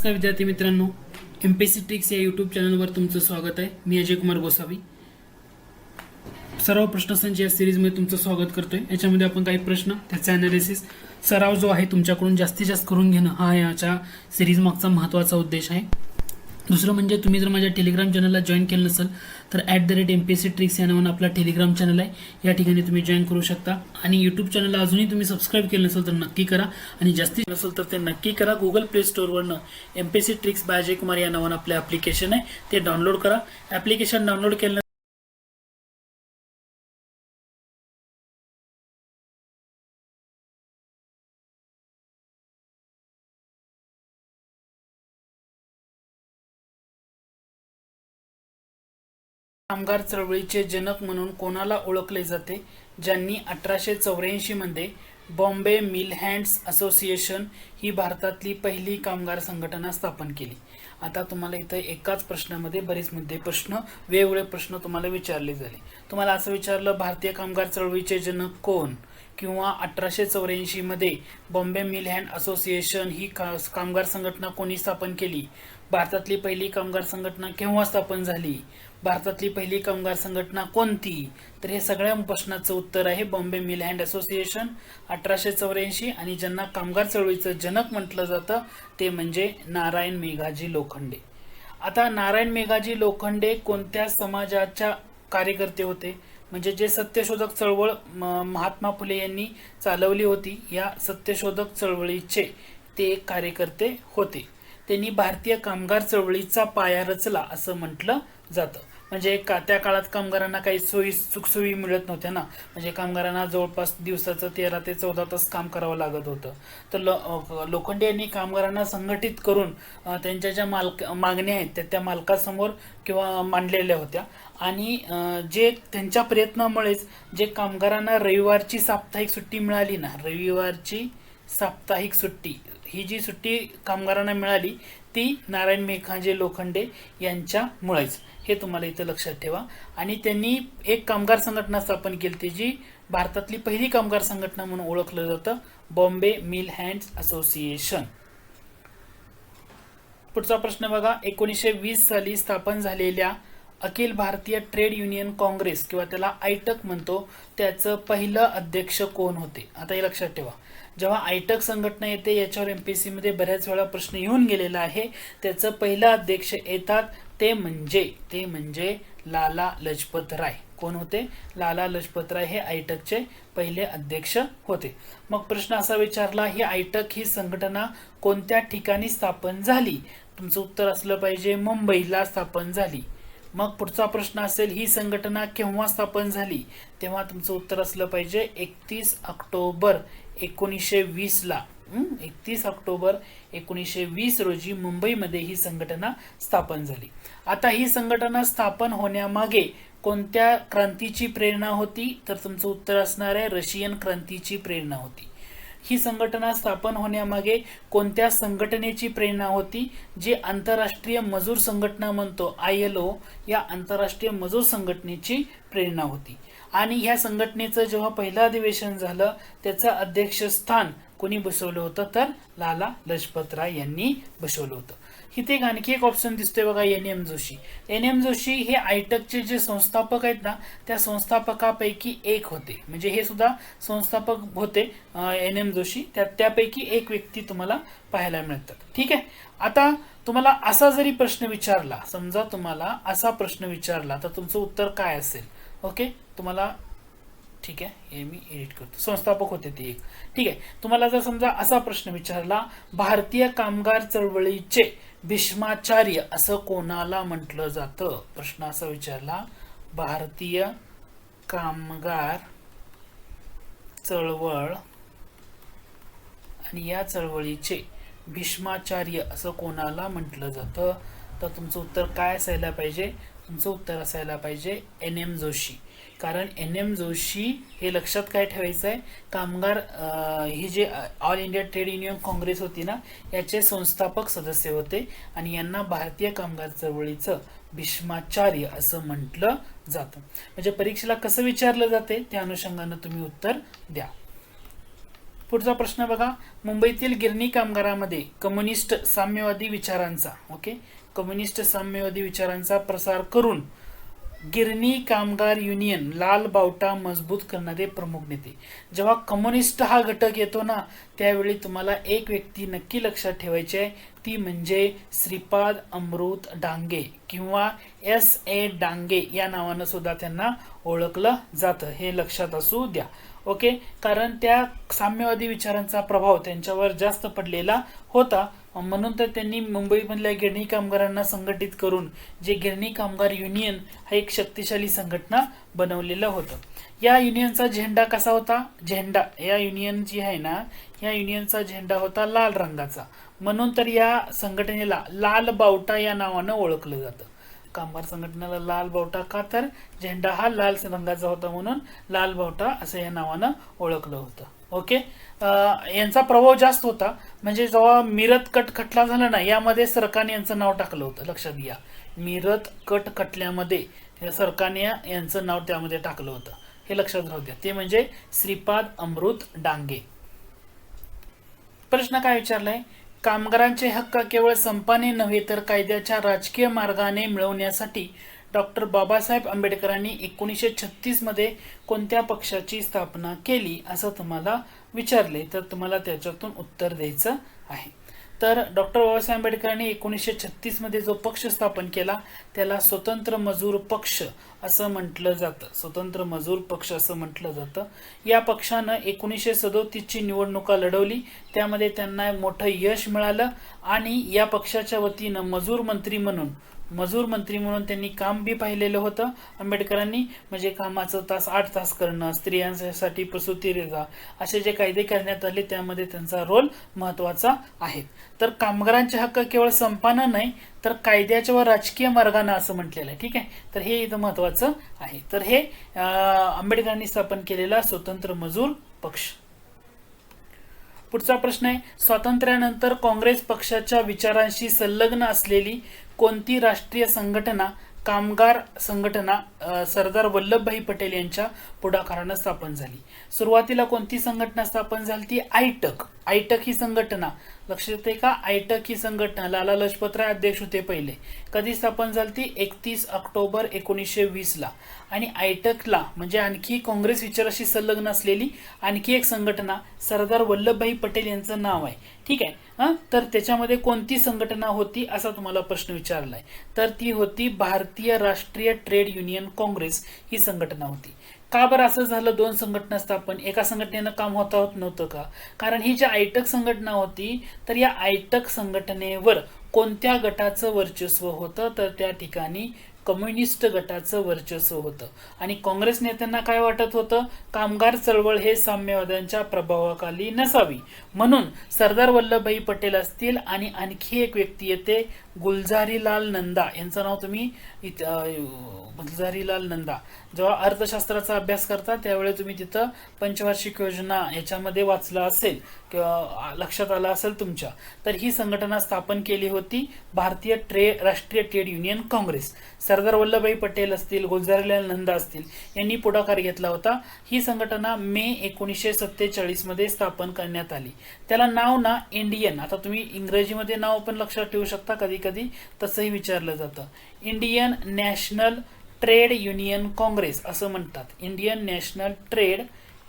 नमस्कार विद्यार्थी मित्रांनो, एमपीएससी ट्रिक्स या यूट्यूब चॅनलवर तुमचं स्वागत आहे. मी अजय कुमार गोसावी. सराव प्रश्नसंच या सिरीजमध्ये तुमचं स्वागत करतोय. याच्यामध्ये आपण काही प्रश्न त्याचा अनालिसिस सराव जो आहे तुमच्याकडून जास्तीत जास्त करून घेणं हा याच्या सिरीज मागचा महत्त्वाचा उद्देश आहे. दुसरं म्हणजे तुम्ही जर माझ्या टेलिग्राम चॅनलला जॉईन केलं नसेल तर @MPSC ट्रिक्स या नावानं आपला टेलिग्राम चॅनल आहे. या ठिकाणी तुम्ही जॉईन करू शकता. आणि यूट्यूब चॅनलला अजूनही तुम्ही सबस्क्राईब केलं नसेल तर नक्की करा. आणि जास्तीत नसेल तर ते नक्की करा. गुगल प्ले स्टोअरवरनं MPSC tricks by Ajay Kumar या नावानं आपलं ॲप्लिकेशन आहे, ते डाउनलोड करा. ॲप्लिकेशन डाउनलोड केलं कामगार चळवळीचे जनक म्हणून कोणाला ओळखले जाते, ज्यांनी 1884 मध्ये बॉम्बे मिल हँड्स असोसिएशन ही भारतातली पहिली कामगार संघटना स्थापन केली. आता तुम्हाला इथं एकाच प्रश्नामध्ये बरेच मुद्दे प्रश्न वेगवेगळे प्रश्न तुम्हाला विचारले झाले. तुम्हाला असं विचारलं भारतीय कामगार चळवळीचे जनक कोण, किंवा 1884 मध्ये बॉम्बे मिल हँड असोसिएशन ही कामगार संघटना कोणी स्थापन केली, भारतातली पहिली कामगार संघटना केव्हा स्थापन झाली, भारतातली पहिली कामगार संघटना कोणती. तर हे सगळ्या प्रश्नाचं उत्तर आहे बॉम्बे मिल हँड असोसिएशन 1884. आणि ज्यांना कामगार चळवळीचं जनक म्हटलं जातं ते म्हणजे नारायण मेघाजी लोखंडे. आता नारायण मेघाजी लोखंडे कोणत्या समाजाच्या कार्यकर्ते होते, म्हणजे जे सत्यशोधक चळवळ महात्मा फुले यांनी चालवली होती, या सत्यशोधक चळवळीचे ते एक कार्यकर्ते होते. त्यांनी भारतीय कामगार चळवळीचा पाया रचला असं म्हटलं जातं. म्हणजे त्या काळात कामगारांना काही सुखसोयी मिळत नव्हत्या ना, म्हणजे कामगारांना जवळपास दिवसाचं 13 ते 14 तास काम करावं लागत होतं. तर लोखंडे यांनी कामगारांना संघटित करून त्यांच्या ज्या मागण्या आहेत त्या मालकासमोर किंवा मांडलेल्या होत्या. आणि जे त्यांच्या प्रयत्नामुळेच जे कामगारांना रविवारची साप्ताहिक सुट्टी मिळाली ना, रविवारची साप्ताहिक सुट्टी ही जी सुट्टी कामगारांना मिळाली ती नारायण मेघाजी लोखंडे यांच्यामुळेच, हे तुम्हाला इथं लक्षात ठेवा. आणि त्यांनी एक कामगार संघटना स्थापन केली जी भारतातली पहिली कामगार संघटना म्हणून ओळखलं जातं, बॉम्बे मिल हँड्स असोसिएशन. पुढचा प्रश्न बघा. 1920 साली स्थापन झालेल्या अखिल भारतीय ट्रेड युनियन काँग्रेस किंवा त्याला आयटक म्हणतो, त्याचं पहिलं अध्यक्ष कोण होते. आता हे लक्षात ठेवा, जेव्हा आयटक संघटना येते याच्यावर एमपीएससी मध्ये बऱ्याच वेळा प्रश्न येऊन गेलेला आहे. त्याचं पहिलं अध्यक्ष येतात ते म्हणजे लाला लजपत राय. कोण होते? लाला लजपत राय हे आयटकचे पहिले अध्यक्ष होते. मग प्रश्न असा विचारला, ही आयटक ही संघटना कोणत्या ठिकाणी स्थापन झाली. तुमचं उत्तर असलं पाहिजे मुंबईला स्थापन झाली. मग पुढचा प्रश्न असेल, ही संघटना केव्हा स्थापन झाली, तेव्हा तुमचं उत्तर असलं पाहिजे 31 ऑक्टोबर 1920 ला. 31 ऑक्टोबर 1920 रोजी मुंबईमध्ये ही संघटना स्थापन झाली. आता ही संघटना स्थापन होण्यामागे कोणत्या क्रांतीची प्रेरणा होती, तर तुमचं उत्तर असणार आहे रशियन क्रांतीची प्रेरणा होती. ही संघटना स्थापन होण्यामागे कोणत्या संघटनेची प्रेरणा होती, जी आंतरराष्ट्रीय मजूर संघटना म्हणतो ILO, या आंतरराष्ट्रीय मजूर संघटनेची प्रेरणा होती. आणि ह्या संघटनेचं जेव्हा पहिलं अधिवेशन झालं त्याचं अध्यक्षस्थान कोणी बसवलं होतं, तर लाला लजपत राय यांनी बसवलं होतं. इथे आणखी एक ऑप्शन दिसतोय बघा, NM जोशी. NM जोशी हे आयटकचे जे संस्थापक आहेत ना, त्या संस्थापकापैकी एक होते. म्हणजे हे सुद्धा संस्थापक होते NM जोशी, त्यापैकी एक व्यक्ती तुम्हाला पाहायला मिळतात. ठीक आहे. आता तुम्हाला असा जरी प्रश्न विचारला, समजा तुम्हाला असा प्रश्न विचारला तर तुमचं उत्तर काय असेल. ओके, तुम्हाला ठीक आहे, हे मी एडिट करतो. संस्थापक होते ते एक. ठीक आहे. तुम्हाला जर समजा असा प्रश्न विचारला, भारतीय कामगार चळवळीचे भीष्माचार्य असं कोणाला म्हटलं जातं. प्रश्न असा विचारला, भारतीय कामगार चळवळ आणि या चळवळीचे भीष्माचार्य असं कोणाला म्हटलं जातं, तर तुमचं उत्तर काय असायला पाहिजे. तुमचं उत्तर असायला पाहिजे NM जोशी. कारण NM जोशी हे लक्षात काय ठेवायचं आहे, कामगार ही जे all India trade union Congress होती ना, याचे संस्थापक सदस्य होते आणि यांना भारतीय कामगार चळवळीचं भीष्माचार्य असं म्हटलं जातं. म्हणजे परीक्षेला कसं विचारलं जाते त्या अनुषंगाने तुम्ही उत्तर द्या. पुढचा प्रश्न बघा, मुंबईतील गिरणी कामगारांमध्ये कम्युनिस्ट साम्यवादी विचारांचा कम्युनिस्ट साम्यवादी विचारांचा प्रसार करून गिरणी कामगार युनियन लाल बावटा मजबूत करणारे प्रमुख नेते. जेव्हा कम्युनिस्ट हा घटक येतो ना, त्यावेळी तुम्हाला एक व्यक्ती नक्की लक्षात ठेवायची आहे, ती म्हणजे श्रीपाद अमृत डांगे किंवा S.A. डांगे या नावानं सुद्धा त्यांना ओळखलं जातं. हे लक्षात असू द्या. ओके, कारण त्या साम्यवादी विचारांचा प्रभाव त्यांच्यावर जास्त पडलेला होता, म्हणून तर त्यांनी मुंबईमधल्या गिरणी कामगारांना संघटित करून जे गिरणी कामगार युनियन हा एक शक्तिशाली संघटना बनवलेलं होतं. या युनियनचा झेंडा कसा होता? झेंडा या युनियन जी आहे ना, या युनियनचा झेंडा होता लाल रंगाचा, म्हणून तर या संघटनेला लाल बावटा या नावानं ओळखलं जातं. कामगार संघटनेला लाल बावटा का? तर झेंडा हा लाल रंगाचा होता, म्हणून लाल बावटा असं या नावानं ओळखलं होतं. ओके, यांचा प्रभाव जास्त होता. म्हणजे जेव्हा मिरत कट खटला झाला ना, यामध्ये सरकारने यांचं नाव टाकलं होतं. लक्षात घ्या, मिरत कट खटल्यामध्ये सरकारने यांचं नाव त्यामध्ये टाकलं होतं, हे लक्षात राहू द्या. ते म्हणजे श्रीपाद अमृत डांगे. प्रश्न काय विचारलाय? कामगारांचे हक्क केवळ संपाने नव्हे तर कायद्याच्या राजकीय मार्गाने मिळवण्यासाठी डॉक्टर बाबासाहेब आंबेडकरांनी 1936 मध्ये कोणत्या पक्षाची स्थापना केली असं तुम्हाला विचारले, तर तुम्हाला त्याच्यातून उत्तर द्यायचं आहे. तर डॉक्टर बाबासाहेब आंबेडकरांनी 1936 मध्ये जो पक्ष स्थापन केला त्याला स्वतंत्र मजूर पक्ष असं म्हटलं जातं. स्वतंत्र मजूर पक्ष असं म्हटलं जातं. या पक्षानं 1937 ची निवडणुका लढवली, त्यामध्ये त्यांना मोठं यश मिळालं आणि या पक्षाच्या वतीनं मजूर मंत्री म्हणून त्यांनी काम बी पाहिलेलं होतं आंबेडकरांनी. म्हणजे कामाचं तास 8 तास करणं, स्त्रियांसाठी प्रसूती रजा, असे जे कायदे करण्यात आले त्यामध्ये त्यांचा रोल महत्वाचा आहे. तर कामगारांचे हक्क केवळ संपानं नाही तर कायद्याच्या व राजकीय मार्गाने असं म्हटलेलं आहे. ठीक आहे, तर हे इथं महत्वाचं आहे. तर हे आंबेडकरांनी स्थापन केलेला स्वतंत्र मजूर पक्ष. पुढचा प्रश्न आहे, स्वातंत्र्यानंतर काँग्रेस पक्षाच्या विचारांशी संलग्न असलेली कोणती राष्ट्रीय संघटना कामगार संघटना सरदार वल्लभभाई पटेल यांच्या पुढाकाराने स्थापन झाली? सुरुवातीला कोणती संघटना स्थापन झाली? ती आयटक ही संघटना. लक्षात येते का? आयटक ही संघटना लाला लजपतराय अध्यक्ष होते पहिले. कधी स्थापन झाली ती? 31 ऑक्टोबर 1920 ला. आणि आयटकला म्हणजे आणखी काँग्रेस विचाराशी संलग्न असलेली आणखी एक संघटना सरदार वल्लभभाई पटेल यांचं नाव आहे. ठीक आहे, तर त्याच्यामध्ये कोणती संघटना होती असा तुम्हाला प्रश्न विचारलाय. तर ती होती भारतीय राष्ट्रीय ट्रेड युनियन काँग्रेस ही संघटना होती. का बरं असं झालं? दोन संघटना स्थापन, एका संघटनेनं काम होत नव्हतं का? कारण ही जी आयटक संघटना होती तर या आयटक संघटनेवर कोणत्या गटाचं वर्चस्व होतं? तर त्या ठिकाणी कम्युनिस्ट गटाचं वर्चस्व होतं. आणि काँग्रेस नेत्यांना काय वाटत होतं? कामगार चळवळ हे साम्यवाद्यांच्या प्रभावाखाली नसावी, म्हणून सरदार वल्लभभाई पटेल असतील आणि आणखी एक व्यक्ती येते गुलजारीलाल नंदा, यांचं नाव तुम्ही गुलजारीलाल नंदा जेव्हा अर्थशास्त्राचा अभ्यास करता त्यावेळी तुम्ही तिथं पंचवार्षिक योजना याच्यामध्ये वाचलं असेल किंवा लक्षात आलं असेल तुमच्या. तर ही संघटना स्थापन केली होती भारतीय राष्ट्रीय ट्रेड युनियन काँग्रेस. सरदार वल्लभभाई पटेल असतील, गुलजारीलाल नंदा असतील यांनी पुढाकार घेतला होता. ही संघटना मे 1947 मध्ये स्थापन करण्यात आली. त्याला नाव ना इंडियन, आता तुम्ही इंग्रजीमध्ये नाव पण लक्षात ठेवू शकता, कधी कधी तसंही विचारलं जातं. Indian national trade union Congress असं म्हणतात. Indian national trade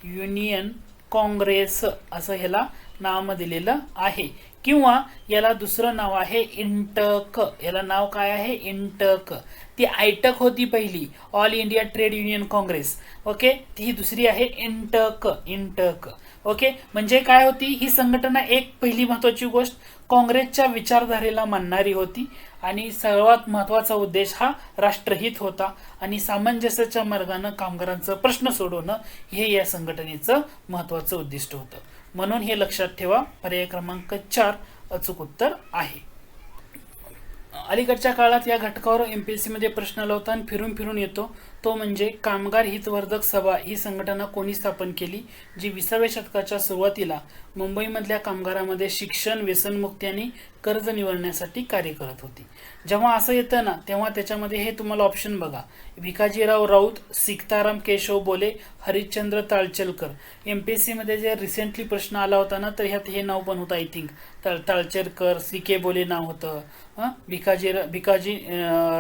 union Congress असं ह्याला नाव दिलेलं आहे. किंवा याला दुसरं नाव आहे इंटक. याला नाव काय आहे? इंटक. ती आयटक होती पहिली, all India trade union Congress. Okay, ती दुसरी आहे इंटक. ओके, म्हणजे काय होती ही संघटना? एक पहिली महत्वाची गोष्ट, काँग्रेसच्या विचारधारेला मानणारी होती आणि सर्वात महत्वाचा उद्देश हा राष्ट्रहित होता आणि सामंजस्याच्या मार्गाने कामगारांचा प्रश्न सोडवणं हे या संघटनेचं महत्वाचं उद्दिष्ट होतं. म्हणून हे लक्षात ठेवा. पर्याय क्रमांक 4 अचूक उत्तर आहे. अलीकडच्या काळात या घटकावर MPSC मध्ये प्रश्न आला होता आणि फिरून येतो. तो म्हणजे कामगार हितवर्धक सभा ही संघटना कोणी स्थापन केली, जी 20व्या शतकाच्या सुरुवातीला मुंबईमधल्या कामगारांमध्ये शिक्षण, व्यसनमुक्ती आणि कर्ज निवडण्यासाठी कार्य करत होती. जेव्हा असं येतं ना, तेव्हा त्याच्यामध्ये हे तुम्हाला ऑप्शन बघा: भिकाजीराव राऊत, सीताराम केशव बोले, हरिश्चंद्र ताळचलकर. MPSC मध्ये जे रिसेंटली प्रश्न आला होता ना, तर ह्यात हे नाव पण होतं. आय थिंक ताळचलकर, CK बोले नाव होतं. भिकाजी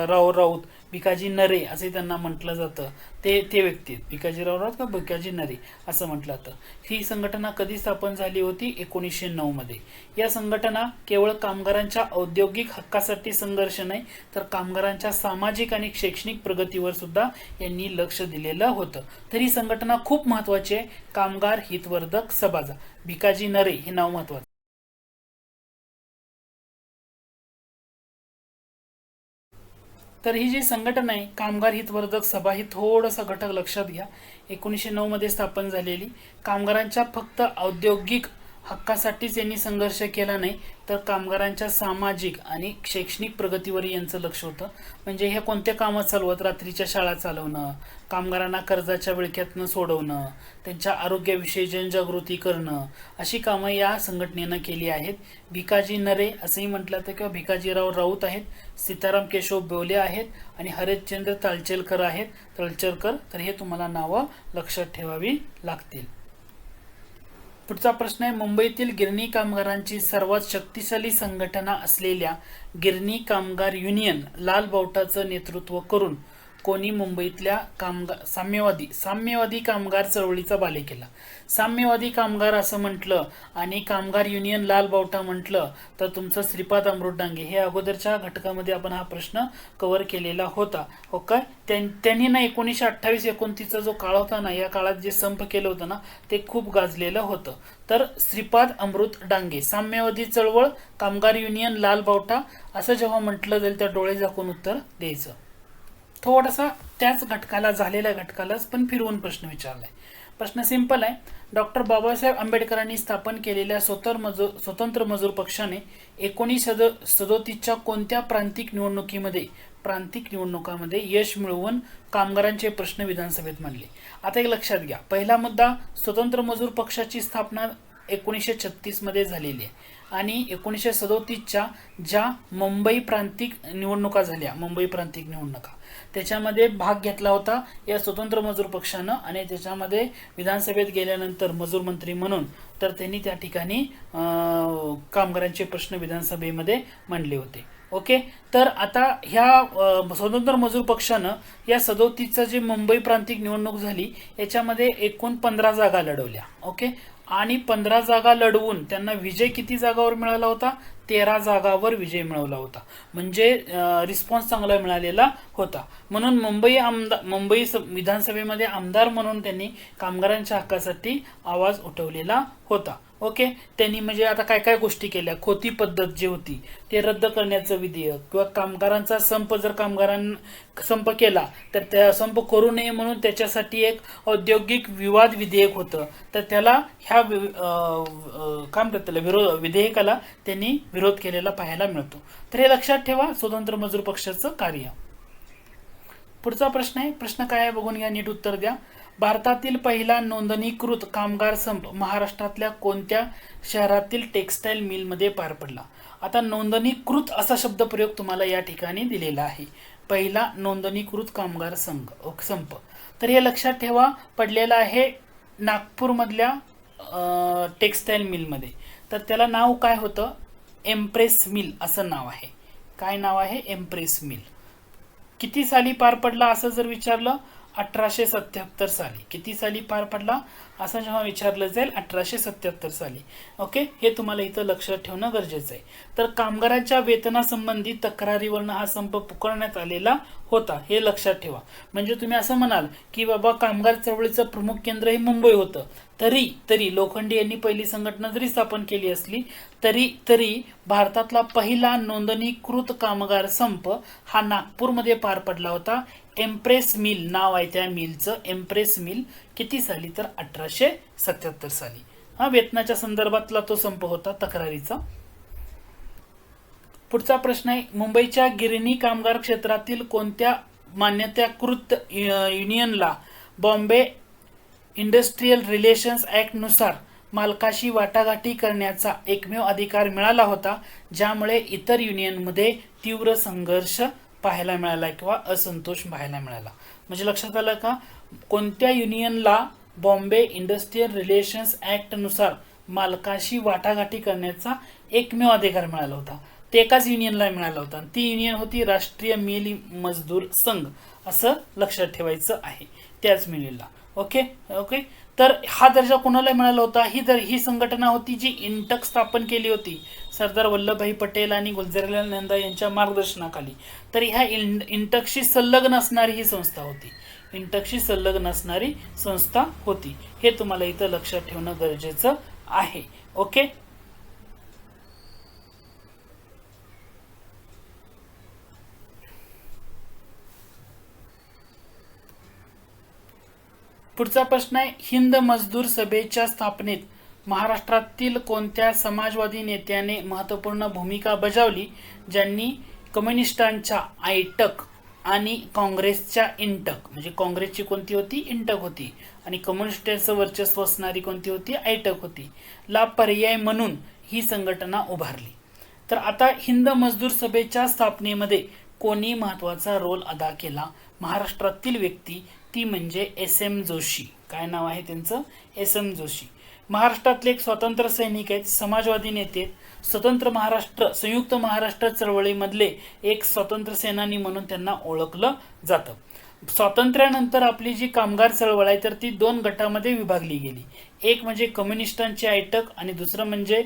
राव राऊत, भिकाजी नरे असे त्यांना म्हटलं जातं. ते व्यक्ती भिकाजीराव राऊत का भिकाजी नरे असं म्हटलं जातं. ही संघटना कधी स्थापन झाली होती? 1909 मध्ये. या संघटना केवळ कामगारांच्या औद्योगिक हक्कासाठी संघर्ष नाही, तर कामगारांच्या सामाजिक आणि शैक्षणिक प्रगतीवर सुद्धा यांनी लक्ष दिलेलं होतं. तर ही संघटना खूप महत्वाची आहे, कामगार हितवर्धक सभा. भिकाजी नरे हे नाव महत्वाचं. तर ही जी संघटना आहे कामगार हितवर्धक सभा, ही थोडासा घटक लक्षात घ्या. 1909 मध्ये स्थापन झालेली, कामगारांच्या फक्त औद्योगिक हक्कासाठीच यांनी संघर्ष केला नाही, तर कामगारांच्या सामाजिक आणि शैक्षणिक प्रगतीवर यांचं लक्ष होतं. म्हणजे हे कोणते कामं चालवत? रात्रीच्या शाळा चालवणं, कामगारांना कर्जाच्या विळख्यातनं सोडवणं, त्यांच्या आरोग्याविषयी जनजागृती करणं, अशी कामं या संघटनेनं केली आहेत. भिकाजी नरे असंही म्हटलं तर, किंवा भिकाजीराव राऊत आहेत, सीताराम केशव बोले आहेत आणि हरिश्चंद्र ताळचलकर आहेत. तर हे तुम्हाला नावं लक्षात ठेवावी लागतील. पुढचा प्रश्न आहे: मुंबईतील गिरणी कामगारांची सर्वात शक्तिशाली संघटना असलेल्या गिरणी कामगार युनियन लाल बावटाचं नेतृत्व करून कोणी मुंबईतल्या साम्यवादी कामगार चळवळीचा बाले केला? साम्यवादी कामगार असं म्हटलं आणि कामगार युनियन लाल बावटा म्हटलं तर तुमचं श्रीपाद अमृत डांगे. हे अगोदरच्या घटकामध्ये आपण हा प्रश्न कव्हर केलेला होता. ओके, त्यांनी ना 1928-29 जो काळ होता ना, या काळात जे संप केलं होतं ना, ते खूप गाजलेलं होतं. तर श्रीपाद अमृत डांगे, साम्यवादी चळवळ, कामगार युनियन लाल बावटा असं जेव्हा म्हटलं जाईल त्या डोळे झाकून उत्तर द्यायचं. थोडासा त्याच घटकाला, झालेल्या घटकालाच पण फिरवून प्रश्न विचारलाय. प्रश्न सिंपल आहे: डॉक्टर बाबासाहेब आंबेडकरांनी स्थापन केलेल्या स्वतंत्र मजूर पक्षाने 1937च्या कोणत्या प्रांतिक निवडणुकामध्ये यश मिळवून कामगारांचे प्रश्न विधानसभेत मांडले? आता एक लक्षात घ्या, पहिला मुद्दा, स्वतंत्र मजूर पक्षाची स्थापना 1936 मध्ये झालेली आहे आणि 1937च्या ज्या मुंबई प्रांतिक निवडणुका त्याच्यामध्ये भाग घेतला होता या स्वतंत्र मजूर पक्षानं, आणि त्याच्यामध्ये विधानसभेत गेल्यानंतर मजूर मंत्री म्हणून तर त्यांनी त्या ठिकाणी कामगारांचे प्रश्न विधानसभेमध्ये मांडले होते. ओके, तर आता ह्या स्वतंत्र मजूर पक्षानं या 37चं जे मुंबई प्रांतिक निवडणूक झाली याच्यामध्ये एकूण 15 जागा लढवल्या. ओके, आणि 15 जागा लढवून त्यांना विजय किती जागावर मिळाला होता? 13 जागावर विजय मिळवला होता. म्हणजे रिस्पॉन्स चांगला मिळालेला होता. म्हणून मुंबई विधानसभेमध्ये आमदार म्हणून त्यांनी कामगारांच्या हक्कासाठी आवाज उठवलेला होता. ओके, त्यांनी म्हणजे आता काय काय गोष्टी केल्या. खोती पद्धत जी होती ते रद्द करण्याचं विधेयक, किंवा कामगारांचा संप, जर कामगारांना संप केला तर त्या संप करू नये म्हणून त्याच्यासाठी एक औद्योगिक विवाद विधेयक होतं, तर त्याला ह्या विधेयकाला त्यांनी विरोध केलेला पाहायला मिळतो. तर हे लक्षात ठेवा, स्वतंत्र मजूर पक्षाचं कार्य. पुढचा प्रश्न आहे, प्रश्न काय आहे बघून घ्या, नीट उत्तर द्या. भारतातील पहिला नोंदणीकृत कामगार संप महाराष्ट्रातल्या कोणत्या शहरातील टेक्सटाईल मिलमध्ये पार पडला? आता नोंदणीकृत असा शब्दप्रयोग तुम्हाला या ठिकाणी दिलेला आहे. पहिला नोंदणीकृत कामगार संप, तर हे लक्षात ठेवा, पडलेला आहे नागपूरमधल्या टेक्सटाईल मिलमध्ये. तर त्याला नाव काय होतं? एम्प्रेस मिल असं नाव आहे. काय नाव आहे? Empress mill. किती साली पार पडला असं जर विचारलं, 1877 साली. किती साली पार पडला असं जेव्हा विचारलं जाईल, 1877 साली. ओके, हे तुम्हाला इथं लक्षात ठेवणं गरजेचं आहे. तर कामगारांच्या वेतनासंबंधी तक्रारीवरनं हा संप पुकारण्यात आलेला होता, हे लक्षात ठेवा. म्हणजे तुम्ही असं म्हणाल की बाबा कामगार चळवळीचं प्रमुख केंद्र हे मुंबई होतं, तरी लोखंडे यांनी पहिली संघटना जरी स्थापन केली असली तरी भारतातला पहिला नोंदणीकृत कामगार संप हा नागपूरमध्ये पार पडला होता. एम्प्रेस मिल नाव आहे त्या मिलचं, एम्प्रेस मिल. किती साली? तर 1877 साली. हा वेतनाच्या संदर्भातला तो संप होता, तक्रारीचा. पुढचा प्रश्न आहे, मुंबईच्या गिरणी कामगार क्षेत्रातील कोणत्या मान्यताकृत युनियनला बॉम्बे इंडस्ट्रियल रिलेशन्स ऍक्ट नुसार मालकाशी वाटाघाटी करण्याचा एकमेव अधिकार मिळाला होता, ज्यामुळे इतर युनियनमध्ये तीव्र संघर्ष पाहायला मिळाला किंवा असंतोष पाहायला मिळाला. म्हणजे लक्षात आलं का, कोणत्या युनियनला बॉम्बे इंडस्ट्रियल रिलेशन्स ऍक्ट नुसार मालकाशी वाटाघाटी करण्याचा एकमेव अधिकार मिळाला होता, ते एकाच युनियनला मिळाला होता. ती युनियन होती राष्ट्रीय मिल मजदूर संघ, असं लक्षात ठेवायचं आहे, त्याच मिलीला. Okay okay. तर हा दर्जा कोणाला मिळाला होता? ही संघटना होती जी इंटक स्थापन केली होती सरदार वल्लभभाई पटेल आणि गुलजारीलाल नंदा यांच्या मार्गदर्शनाखाली. तर ह्या इंटकशी संलग्न असणारी ही संस्था होती, इंटकशी संलग्न असणारी संस्था होती. हे तुम्हाला इथं लक्षात ठेवणं गरजेचं आहे. ओके. पुढचा प्रश्न आहे, हिंद मजदूर सभेच्या स्थापनेत महाराष्ट्रातील कोणत्या समाजवादी नेत्याने महत्त्वपूर्ण भूमिका बजावली, ज्यांनी कम्युनिस्टांच्या आयटक आणि काँग्रेसच्या इंटक, म्हणजे काँग्रेसची कोणती होती? इंटक होती, आणि कम्युनिस्टांचं वर्चस्व असणारी कोणती होती? आयटक होती, ला पर्याय म्हणून ही संघटना उभारली. तर आता हिंद मजदूर सभेच्या स्थापनेमध्ये कोणी महत्त्वाचा रोल अदा केला? महाराष्ट्रातील व्यक्ती, ती म्हणजे SM जोशी. काय नाव आहे त्यांचं? SM जोशी. महाराष्ट्रातले एक स्वातंत्र्य सैनिक आहेत, समाजवादी नेते, स्वतंत्र महाराष्ट्र, संयुक्त महाराष्ट्र चळवळीमधले एक स्वातंत्र्य सेनानी म्हणून त्यांना ओळखलं जातं. स्वातंत्र्यानंतर आपली जी कामगार चळवळ आहे तर ती दोन गटामध्ये विभागली गेली. एक म्हणजे कम्युनिस्टांची आयटक आणि दुसरं म्हणजे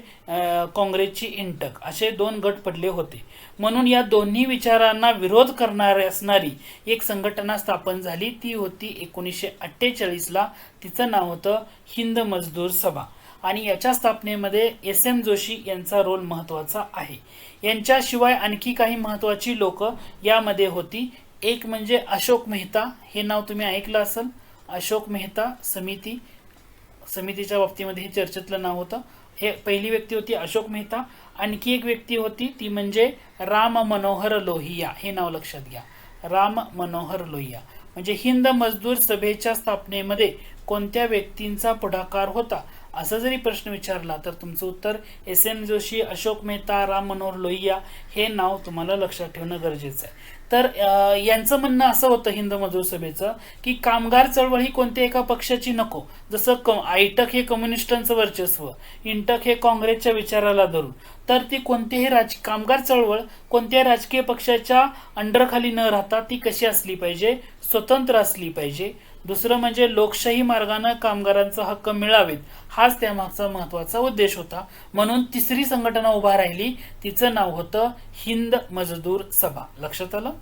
काँग्रेसची इंटक, असे दोन गट पडले होते. म्हणून या दोन्ही विचारांना विरोध करणारी असणारी एक संघटना स्थापन झाली, ती होती 1948ला. तिचं नाव होतं हिंद मजदूर सभा, आणि याच्या स्थापनेमध्ये SM जोशी यांचा रोल महत्त्वाचा आहे. यांच्याशिवाय आणखी काही महत्त्वाची लोक यामध्ये होती. एक म्हणजे अशोक मेहता, हे नाव तुम्ही ऐकलं असेल. अशोक मेहता समितीच्या बाबतीमध्ये हे चर्चेतलं नाव होतं. हे पहिली व्यक्ती होती अशोक मेहता. आणखी एक व्यक्ती होती, ती म्हणजे राम मनोहर लोहिया. हे नाव लक्षात घ्या, राम मनोहर लोहिया. म्हणजे हिंद मजदूर सभेच्या स्थापनेमध्ये कोणत्या व्यक्तींचा पुढाकार होता, असं जरी प्रश्न विचारला तर तुमचं उत्तर SM जोशी, अशोक मेहता, राम मनोहर लोहिया हे नाव तुम्हाला लक्षात ठेवणं गरजेचं आहे. तर यांचं म्हणणं असं होतं हिंद मजदूर सभेचं, की कामगार चळवळ ही कोणत्या एका पक्षाची नको. जसं आयटक हे कम्युनिस्टांचं वर्चस्व, इंटक हे काँग्रेसच्या विचाराला धरून, तर ती कोणतेही कामगार चळवळ कोणत्याही राजकीय पक्षाच्या अंडरखाली न राहता ती कशी असली पाहिजे? स्वतंत्र असली पाहिजे. दुसरं म्हणजे लोकशाही मार्गाने कामगारांचा हक्क मिळावेत, हाच त्यामागचा महत्त्वाचा उद्देश होता. म्हणून तिसरी संघटना उभा राहिली, तिचं नाव होतं हिंद मजदूर सभा. लक्षात आलं?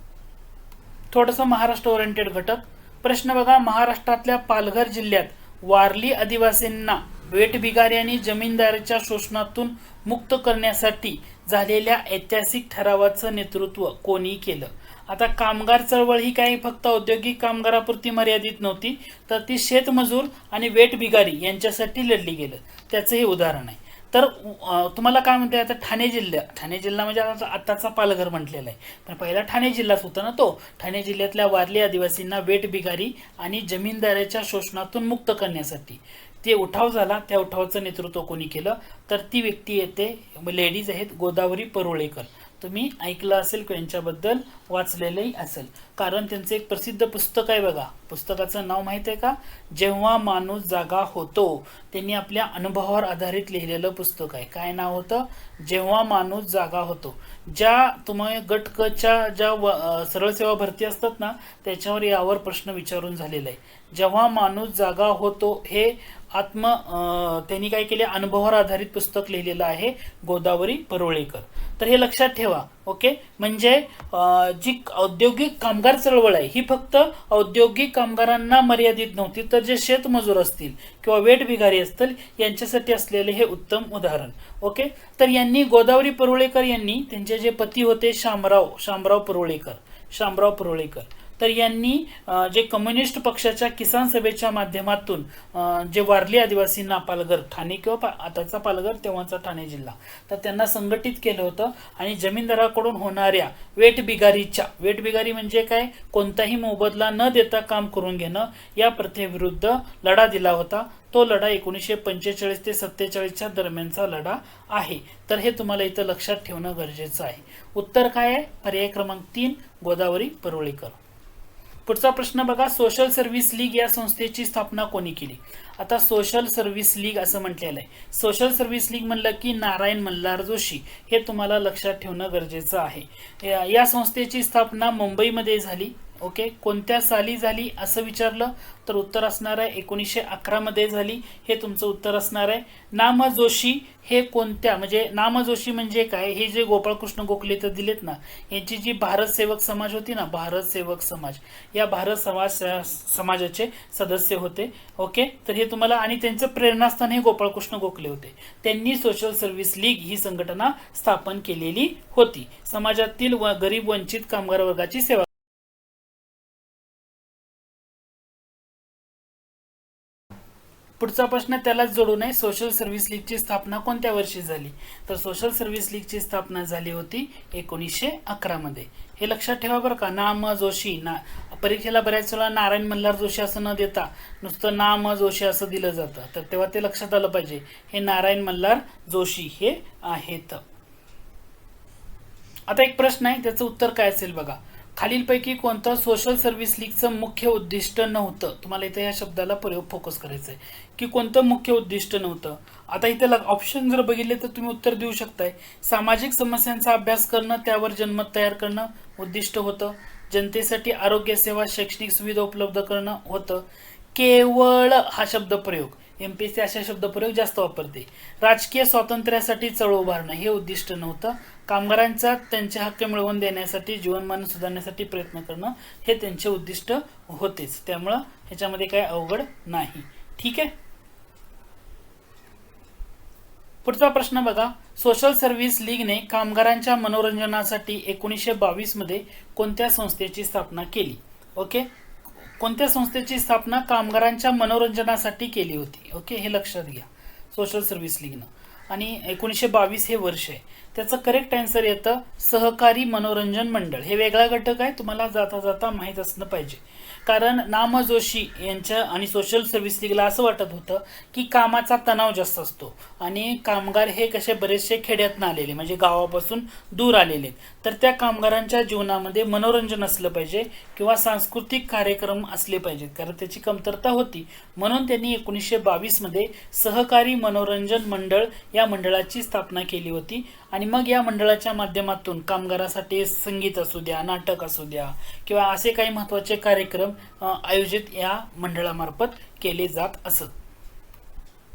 थोडंसं महाराष्ट्र ओरिएंटेड घटक प्रश्न बघा. महाराष्ट्रातल्या पालघर जिल्ह्यात वारली आदिवासींना वेठबिगारी आणि जमीनदारीच्या शोषणातून मुक्त करण्यासाठी झालेल्या ऐतिहासिक ठरावाचं नेतृत्व कोणी केलं? आता कामगार चळवळ ही काही फक्त औद्योगिक कामगारापुरती मर्यादित नव्हती, तर ती शेतमजूर आणि वेठबिगारी यांच्यासाठी लढली गेलं. त्याचं हे उदाहरण आहे. तर तुम्हाला काय म्हणते, आता ठाणे जिल्हा म्हणजे आताचा पालघर म्हटलेला आहे, पण पहिला ठाणे जिल्हाच होता ना तो. ठाणे जिल्ह्यातल्या वारली आदिवासींना वेठबिगारी आणि जमीनदाराच्या शोषणातून मुक्त करण्यासाठी ते उठाव झाला. त्या उठावाचं नेतृत्व कोणी केलं? तर ती व्यक्ती येते, लेडीज आहेत, गोदावरी परुळेकर. तुम्ही ऐकलं असेल किंवा यांच्याबद्दल वाचलेलंही असेल, कारण त्यांचं एक प्रसिद्ध पुस्तक आहे बघा. पुस्तकाचं नाव माहिती आहे का? जेव्हा माणूस जागा होतो. त्यांनी आपल्या अनुभवावर आधारित लिहिलेलं पुस्तक आहे. काय नाव होतं? जेव्हा माणूस जागा होतो. ज्या तुम्ही गट क च्या ज्या सरळ सेवा भरती असतात ना, त्याच्यावर यावर प्रश्न विचारून झालेला आहे. जेव्हा माणूस जागा होतो हे त्यांनी काय केले, अनुभवावर आधारित पुस्तक लिहिलेलं आहे, गोदावरी परुळेकर. तर हे लक्षात ठेवा. ओके. म्हणजे जी औद्योगिक कामगार चळवळ आहे ही फक्त औद्योगिक कामगारांना मर्यादित नव्हती, तर जे शेतमजूर असतील किंवा वेठबिगारी असतील यांच्यासाठी असलेले हे उत्तम उदाहरण. ओके. तर यांनी गोदावरी परुळेकर यांनी त्यांचे जे पती होते शामराव परुळेकर, तर यांनी जे कम्युनिस्ट पक्षाच्या किसान सभेच्या माध्यमातून जे वारली आदिवासींना पालघर, ठाणे किंवा आताचा पालघर तेव्हाचा ठाणे जिल्हा, तर त्यांना संघटित केलं होतं आणि जमीनदाराकडून होणाऱ्या वेठबिगारी म्हणजे काय, कोणताही मोबदला न देता काम करून घेणं, या प्रथेविरुद्ध लढा दिला होता. तो लढा 1945 ते 47च्या दरम्यानचा लढा आहे. तर हे तुम्हाला इथं लक्षात ठेवणं गरजेचं आहे. उत्तर काय आहे? पर्याय क्रमांक 3 गोदावरी परुळेकर. पुढचा प्रश्न बघा, सोशल सर्व्हिस लीग या संस्थेची स्थापना कोणी केली? आता सोशल सर्व्हिस लीग असं म्हटलेलं आहे. सोशल सर्व्हिस लीग म्हणलं की नारायण मल्हार जोशी, हे तुम्हाला लक्षात ठेवणं गरजेचं आहे. या संस्थेची स्थापना मुंबईमध्ये झाली. ओके, कोणत्या साली झाली असं विचारलं तर उत्तर असणार आहे 1911 मध्ये झाली. हे तुमचं उत्तर असणार आहे. नाम जोशी हे कोणत्या, म्हणजे नाम जोशी म्हणजे काय, हे जे गोपाळकृष्ण गोखले तर दिलेत ना, यांची जी भारत सेवक समाज होती ना, भारत सेवक समाज, या भारत समाजाचे सदस्य होते. ओके, तर हे तुम्हाला, आणि त्यांचं प्रेरणास्थान हे गोपाळकृष्ण गोखले होते. त्यांनी सोशल सर्व्हिस लीग ही संघटना स्थापन केलेली होती. समाजातील गरीब वंचित कामगार वर्गाची सेवा. पुढचा प्रश्न त्यालाच जोडून आहे, सोशल सर्व्हिस लीगची स्थापना कोणत्या वर्षी झाली? तर सोशल सर्व्हिस लीगची स्थापना झाली होती 1911 मध्ये. हे लक्षात ठेवा बरं का. नाम जोशी, परीक्षेला बऱ्याच वेळा नारायण मल्हार जोशी असं न देता नुसतं नाम जोशी असं दिलं जातं, तर तेव्हा ते लक्षात आलं पाहिजे, हे नारायण मल्हार जोशी हे आहेत. आता एक प्रश्न आहे, त्याचं उत्तर काय असेल बघा. खालीलपैकी कोणतं सोशल सर्व्हिस लीगचं मुख्य उद्दिष्ट नव्हतं? तुम्हाला इथे या शब्दाला फोकस करायचं आहे की कोणतं मुख्य उद्दिष्ट नव्हतं. आता इथे ऑप्शन जर बघितले तर तुम्ही उत्तर देऊ शकताय. सामाजिक समस्यांचा अभ्यास करणं, त्यावर जनमत तयार करणं उद्दिष्ट होतं. जनतेसाठी आरोग्य सेवा, शैक्षणिक सुविधा उपलब्ध करणं होतं. केवळ हा शब्द प्रयोग, एमपीएससी अशा शब्दप्रयोग जास्त वापरते. राजकीय स्वातंत्र्यासाठी चळवळ उभारणं हे उद्दिष्ट नव्हतं. कामगारांचा त्यांचे हक्क मिळवून देण्यासाठी, जीवनमान सुधारण्यासाठी प्रयत्न करणं हे त्यांचे उद्दिष्ट होतेच. त्यामुळं ह्याच्यामध्ये काय अवघड नाही. ठीक आहे. पुढचा प्रश्न बघा, सोशल सर्व्हिस लीगने कामगारांच्या मनोरंजनासाठी 1922 मध्ये कोणत्या संस्थेची स्थापना केली? ओके, कोणत्या संस्थेची स्थापना कामगारांच्या मनोरंजनासाठी केली होती? ओके, हे लक्षात घ्या, सोशल सर्व्हिस लीगनं. आणि 1922 हे वर्ष आहे. त्याचं करेक्ट आन्सर येतं सहकारी मनोरंजन मंडळ. हे वेगळा घटक आहे, तुम्हाला जाता जाता माहीत असणं पाहिजे. कारण नाम जोशी यांच्या आणि सोशल सर्व्हिस लीगला असं वाटत होतं की कामाचा तणाव जास्त असतो आणि कामगार हे कसे बरेचसे खेड्यातनं आलेले, म्हणजे गावापासून दूर आलेले, तर त्या कामगारांच्या जीवनामध्ये मनोरंजन असलं पाहिजे किंवा सांस्कृतिक कार्यक्रम असले पाहिजेत, कारण त्याची कमतरता होती. म्हणून त्यांनी 1922 मध्ये सहकारी मनोरंजन मंडळ या मंडळाची स्थापना केली होती. आणि मग या मंडळाच्या माध्यमातून कामगारासाठी संगीत असू द्या, नाटक असू द्या किंवा असे काही महत्त्वाचे कार्यक्रम आयोजित या मंडळामार्फत केले जात असत.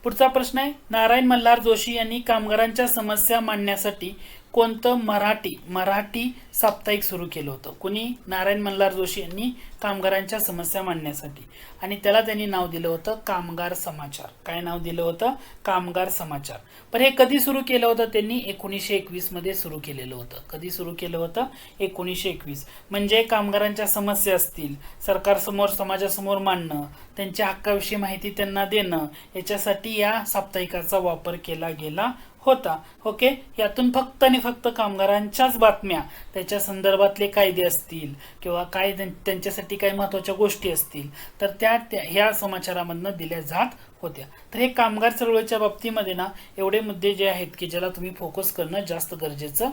पुढचा प्रश्न आहे, नारायण मल्हार जोशी यांनी कामगारांच्या समस्या मांडण्यासाठी कोणतं मराठी साप्ताहिक सुरू केलं होतं? कुणी? नारायण मल्हार जोशी यांनी कामगारांच्या समस्या मांडण्यासाठी, आणि त्याला त्यांनी नाव दिलं होतं कामगार समाचार. काय नाव दिलं होतं? कामगार समाचार. पण हे कधी सुरू केलं होतं त्यांनी? 1921 मध्ये सुरू केलेलं होतं. कधी सुरू केलं होतं? 1921. म्हणजे कामगारांच्या समस्या असतील सरकारसमोर, समाजासमोर मांडणं, त्यांच्या हक्काविषयी माहिती त्यांना देणं, याच्यासाठी या साप्ताहिकाचा वापर केला गेला होता. ओके, यातून फक्त आणि फक्त कामगारांच्याच बातम्या, त्याच्या संदर्भातले कायदे असतील किंवा काय त्यांच्यासाठी काही महत्त्वाच्या गोष्टी असतील तर त्या ह्या समाचारामधनं दिल्या जात होत्या. तर हे कामगार चळवळीच्या बाबतीमध्ये ना एवढे मुद्दे जे आहेत की ज्याला तुम्ही फोकस करणं जास्त गरजेचं